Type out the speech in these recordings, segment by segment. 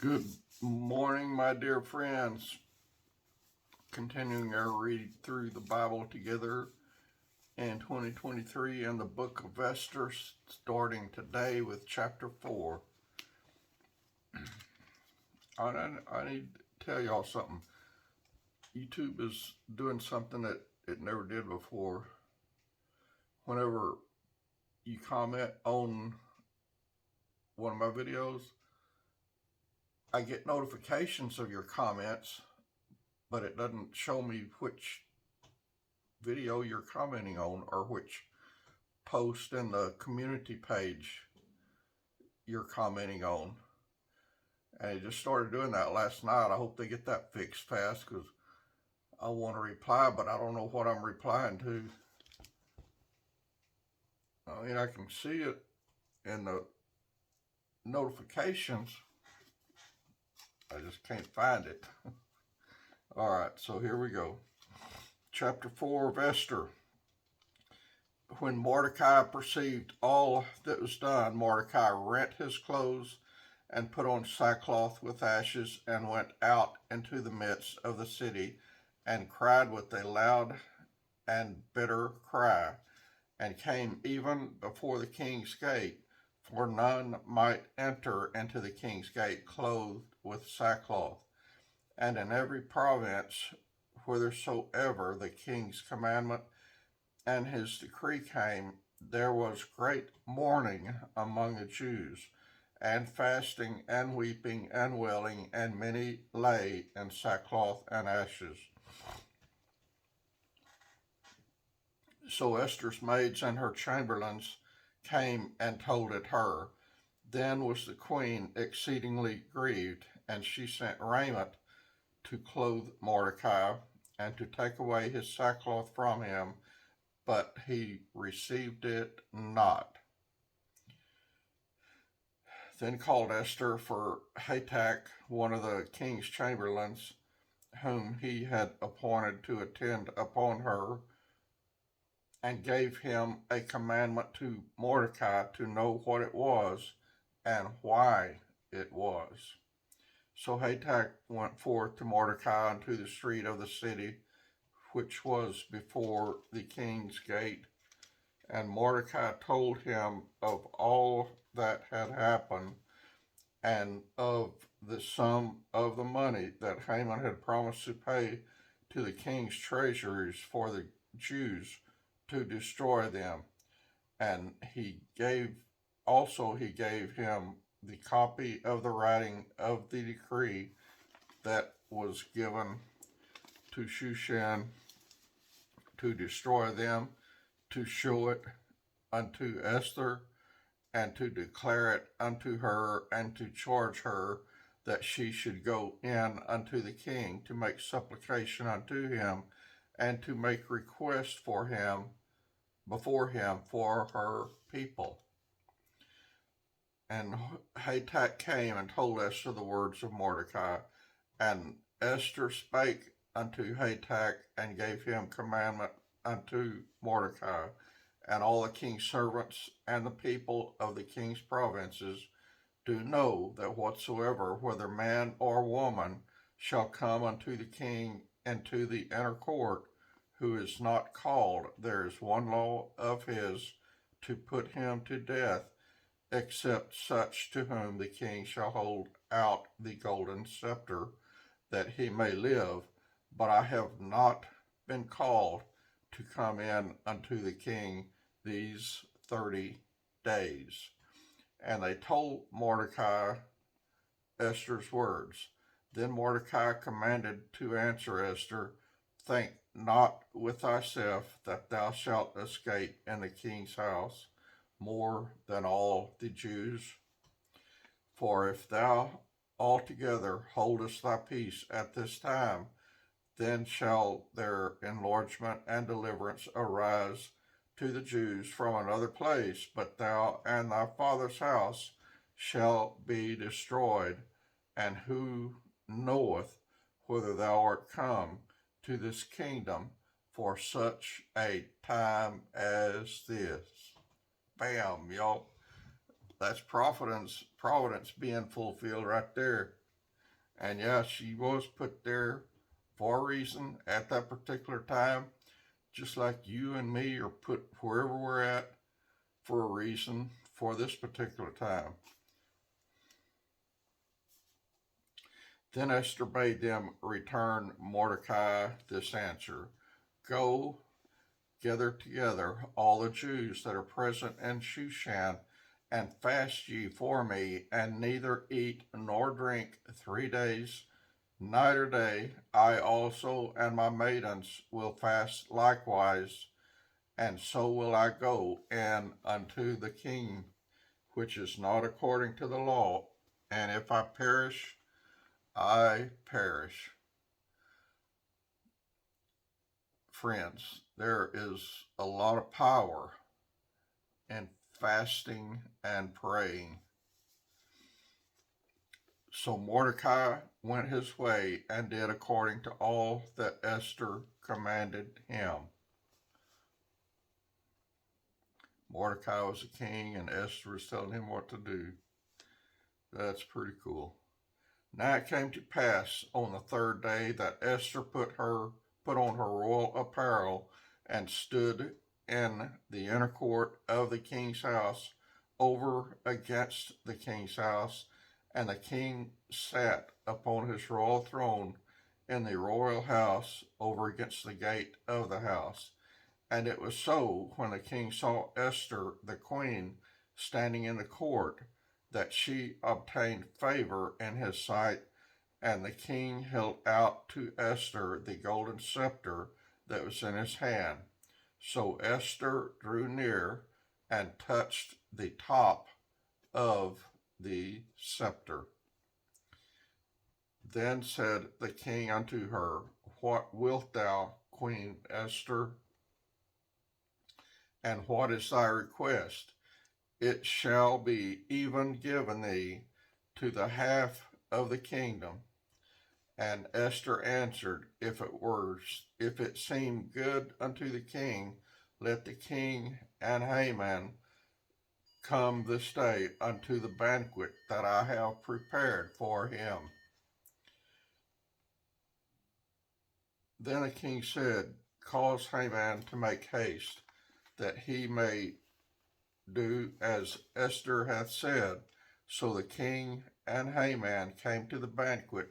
Good morning, my dear friends. Continuing our read through the Bible together in 2023 in the book of Esther, starting today with chapter 4. I need to tell y'all something. YouTube is doing something that it never did before. Whenever you comment on one of my videos, I get notifications of your comments, but it doesn't show me which video you're commenting on or which post in the community page you're commenting on. And it just started doing that last night. I hope they get that fixed fast because I want to reply, but I don't know what I'm replying to. I mean, I can see it in the notifications. I just can't find it. All right, so here we go. Chapter 4 of Esther. When Mordecai perceived all that was done, Mordecai rent his clothes and put on sackcloth with ashes and went out into the midst of the city and cried with a loud and bitter cry, and came even before the king's gate, for none might enter into the king's gate clothed with sackcloth. And in every province whithersoever the king's commandment and his decree came, there was great mourning among the Jews, and fasting and weeping and wailing, and many lay in sackcloth and ashes. So Esther's maids and her chamberlains came and told it her. Then was the queen exceedingly grieved, and she sent raiment to clothe Mordecai, and to take away his sackcloth from him, but he received it not. Then called Esther for Hatach, one of the king's chamberlains, whom he had appointed to attend upon her, and gave him a commandment to Mordecai to know what it was and why it was. So Hatach went forth to Mordecai unto the street of the city, which was before the king's gate. And Mordecai told him of all that had happened, and of the sum of the money that Haman had promised to pay to the king's treasuries for the Jews to destroy them. And he gave him the copy of the writing of the decree that was given to Shushan to destroy them, to show it unto Esther, and to declare it unto her, and to charge her that she should go in unto the king to make supplication unto him, and to make request for him before him for her people. And Hatach came and told Esther the words of Mordecai, and Esther spake unto Hatach, and gave him commandment unto Mordecai, and all the king's servants and the people of the king's provinces do know that whatsoever, whether man or woman, shall come unto the king into the inner court, who is not called, there is one law of his, to put him to death, except such to whom the king shall hold out the golden scepter, that he may live. But I have not been called to come in unto the king these 30 days. And they told Mordecai Esther's words. Then Mordecai commanded to answer Esther, think not with thyself that thou shalt escape in the king's house more than all the Jews. For if thou altogether holdest thy peace at this time, then shall their enlargement and deliverance arise to the Jews from another place, but thou and thy father's house shall be destroyed. And who knoweth whether thou art come to this kingdom for such a time as this? Bam, y'all. That's providence being fulfilled right there. And yeah, she was put there for a reason at that particular time, just like you and me are put wherever we're at for a reason for this particular time. Then Esther bade them return Mordecai this answer: Go, gather together all the Jews that are present in Shushan, and fast ye for me, and neither eat nor drink 3 days, night or day. I also and my maidens will fast likewise, and so will I go in unto the king, which is not according to the law. And if I perish, I perish. Friends, there is a lot of power in fasting and praying. So Mordecai went his way and did according to all that Esther commanded him. Mordecai was a king, and Esther was telling him what to do. That's pretty cool. Now it came to pass on the third day that Esther put on her royal apparel and stood in the inner court of the king's house over against the king's house, and the king sat upon his royal throne in the royal house over against the gate of the house. And it was so, when the king saw Esther the queen standing in the court, that she obtained favor in his sight, and the king held out to Esther the golden scepter that was in his hand. So Esther drew near and touched the top of the scepter. Then said the king unto her, What wilt thou, Queen Esther? And what is thy request? It shall be even given thee to the half of the kingdom. And Esther answered, If it seem good unto the king, let the king and Haman come this day unto the banquet that I have prepared for him. Then the king said, Cause Haman to make haste, that he may do as Esther hath said. So the king and Haman came to the banquet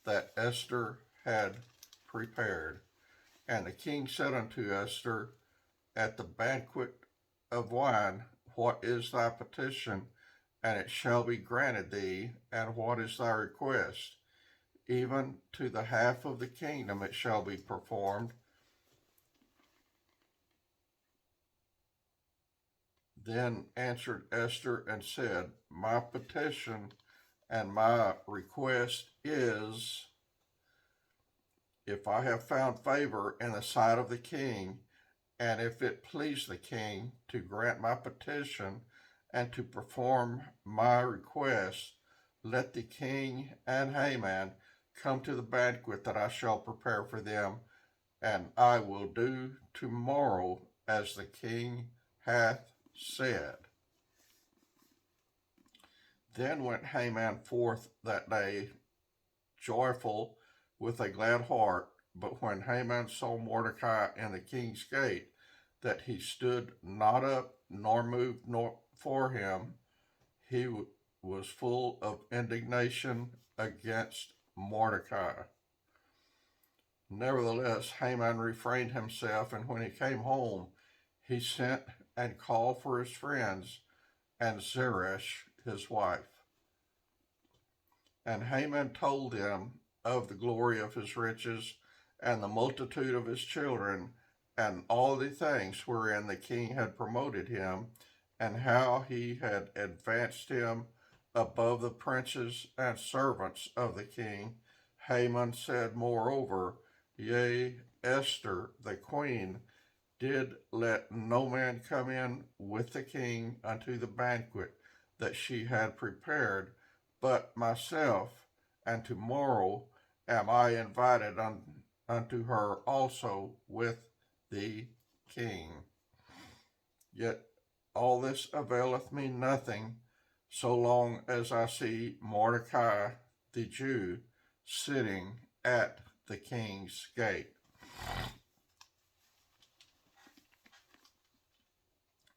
that Esther had prepared. And the king said unto Esther at the banquet of wine, What is thy petition? And it shall be granted thee. And what is thy request? Even to the half of the kingdom it shall be performed. Then answered Esther and said, My petition and my request is, if I have found favor in the sight of the king, and if it please the king to grant my petition and to perform my request, let the king and Haman come to the banquet that I shall prepare for them, and I will do tomorrow as the king hath said. Then went Haman forth that day, joyful, with a glad heart. But when Haman saw Mordecai in the king's gate, that he stood not up nor moved nor for him, he was full of indignation against Mordecai. Nevertheless, Haman refrained himself, and when he came home, he sent and called for his friends and Zeresh his wife. And Haman told them of the glory of his riches and the multitude of his children, and all the things wherein the king had promoted him, and how he had advanced him above the princes and servants of the king. Haman said moreover, Yea, Esther the queen did let no man come in with the king unto the banquet that she had prepared, but myself, and tomorrow am I invited unto her also with the king. Yet all this availeth me nothing, so long as I see Mordecai the Jew, sitting at the king's gate.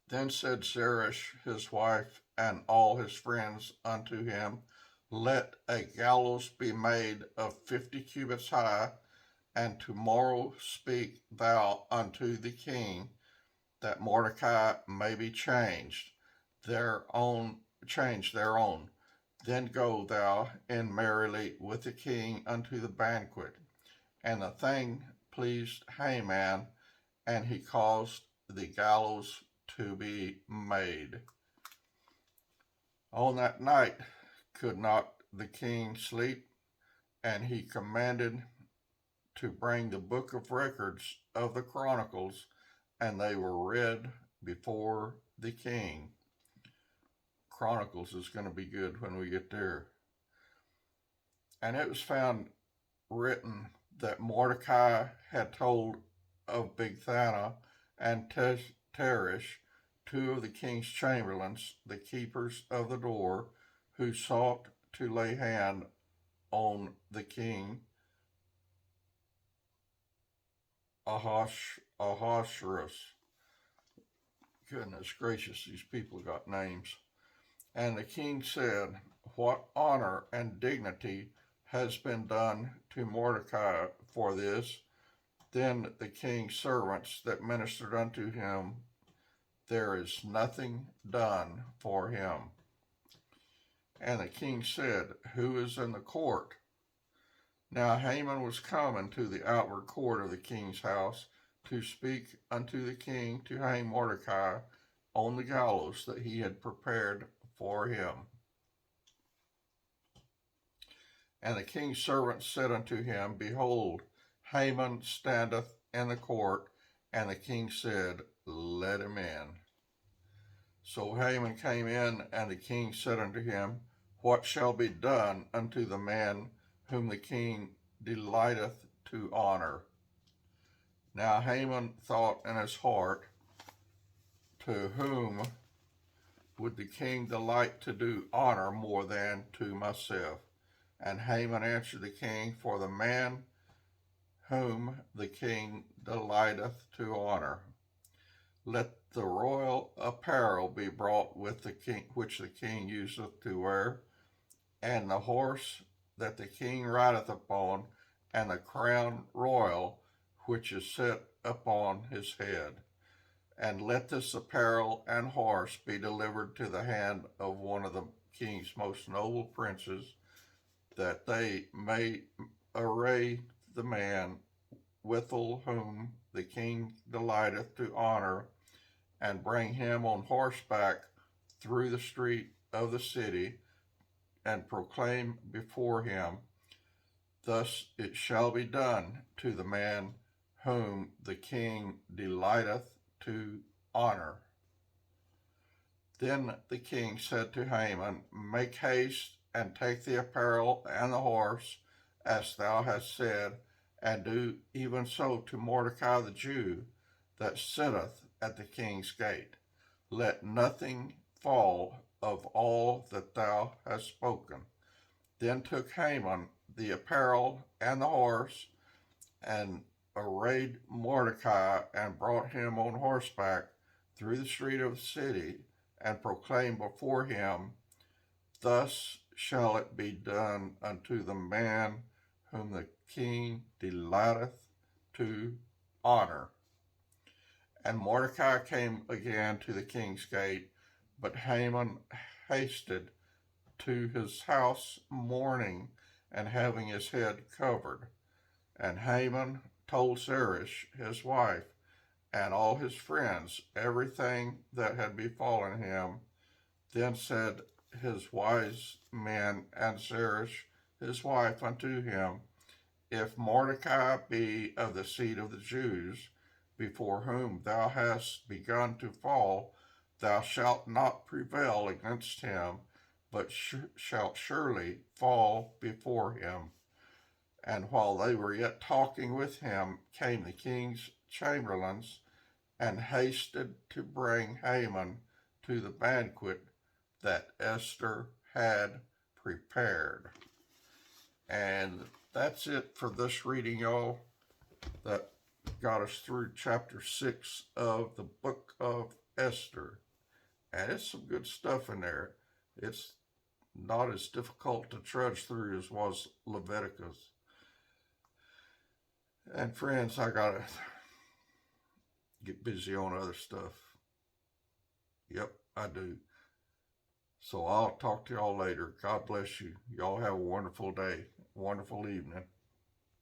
Then said Zeresh his wife and all his friends unto him, Let a gallows be made of 50 cubits high, and tomorrow speak thou unto the king, that Mordecai may be changed their own. Then go thou in merrily with the king unto the banquet. And the thing pleased Haman, and he caused the gallows to be made. On that night could not the king sleep, and he commanded to bring the book of records of the Chronicles, and they were read before the king. Chronicles is going to be good when we get there. And it was found written that Mordecai had told of Bigthana and Teresh, two of the king's chamberlains, the keepers of the door, who sought to lay hand on the king Ahasuerus. Goodness gracious, these people got names. And the king said, What honor and dignity has been done to Mordecai for this? Then the king's servants that ministered unto him, there is nothing done for him. And the king said, Who is in the court? Now Haman was come into the outward court of the king's house to speak unto the king to hang Mordecai on the gallows that he had prepared for him. And the king's servants said unto him, Behold, Haman standeth in the court. And the king said, Let him in. So Haman came in, and the king said unto him, What shall be done unto the man whom the king delighteth to honor? Now Haman thought in his heart, To whom would the king delight to do honor more than to myself? And Haman answered the king, For the man whom the king delighteth to honor. Let the royal apparel be brought with the king, which the king useth to wear, and the horse that the king rideth upon, and the crown royal which is set upon his head. And let this apparel and horse be delivered to the hand of one of the king's most noble princes, that they may array the man withal whom the king delighteth to honor, and bring him on horseback through the street of the city, and proclaim before him, Thus it shall be done to the man whom the king delighteth to honor. Then the king said to Haman, Make haste, and take the apparel and the horse, as thou hast said, and do even so to Mordecai the Jew, that sitteth at the king's gate. Let nothing fall of all that thou hast spoken. Then took Haman the apparel and the horse, and arrayed Mordecai, and brought him on horseback through the street of the city, and proclaimed before him, Thus shall it be done unto the man whom the king delighteth to honor. And Mordecai came again to the king's gate, but Haman hasted to his house mourning, and having his head covered. And Haman told Zeresh his wife and all his friends everything that had befallen him. Then said his wise men and Zeresh his wife unto him, If Mordecai be of the seed of the Jews, before whom thou hast begun to fall, thou shalt not prevail against him, but shalt surely fall before him. And while they were yet talking with him, came the king's chamberlains, and hasted to bring Haman to the banquet that Esther had prepared. And that's it for this reading, y'all. That got us through chapter 6 of the book of Esther. And it's some good stuff in there. It's not as difficult to trudge through as was Leviticus. And friends, I gotta get busy on other stuff. Yep, I do. So I'll talk to y'all later. God bless you. Y'all have a wonderful day, wonderful evening.